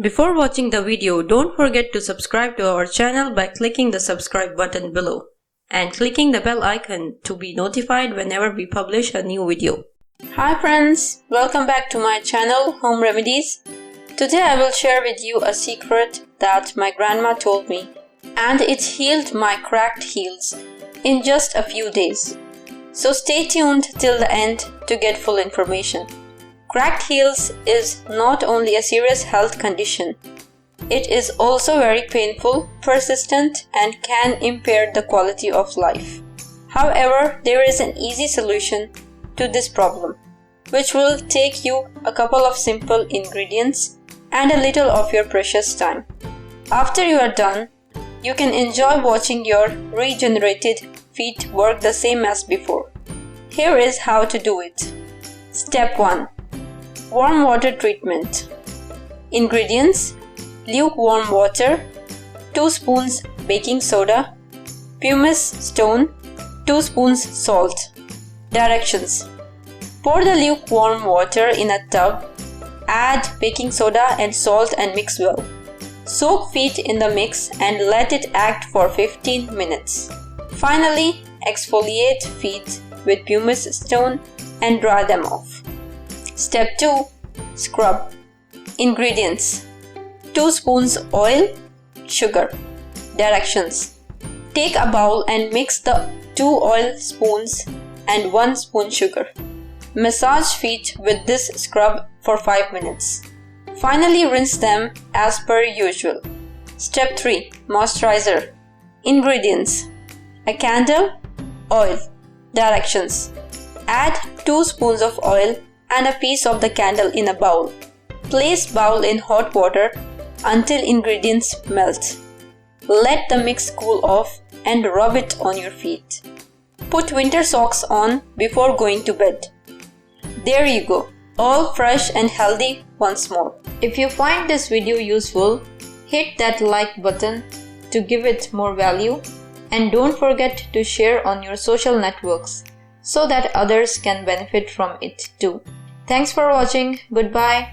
Before watching the video, don't forget to subscribe to our channel by clicking the subscribe button below and clicking the bell icon to be notified whenever we publish a new video. Hi friends, welcome back to my channel Home Remedies. Today I will share with you a secret that my grandma told me, and it healed my cracked heels in just a few days. So stay tuned till the end to get full information. Cracked heels is not only a serious health condition, it is also very painful, persistent, and can impair the quality of life. However, there is an easy solution to this problem, which will take you a couple of simple ingredients and a little of your precious time. After you are done, you can enjoy watching your regenerated feet work the same as before. Here is how to do it. Step 1. Warm water treatment. Ingredients: lukewarm water, 2 spoons baking soda, pumice stone, 2 spoons salt. Directions: pour the lukewarm water in a tub, add baking soda and salt and mix well. Soak feet in the mix and let it act for 15 minutes. Finally, exfoliate feet with pumice stone and dry them off. Step 2. Scrub. Ingredients: 2 spoons oil, sugar. Directions: take a bowl and mix the 2 oil spoons and 1 spoon sugar. Massage feet with this scrub for 5 minutes. Finally, rinse them as per usual. Step 3. Moisturizer. Ingredients: a candle, oil. Directions: add 2 spoons of oil and a piece of the candle in a bowl. Place bowl in hot water until ingredients melt. Let the mix cool off and rub it on your feet. Put winter socks on before going to bed. There you go, all fresh and healthy once more. If you find this video useful, hit that like button to give it more value, and don't forget to share on your social networks so that others can benefit from it too. Thanks for watching. Goodbye.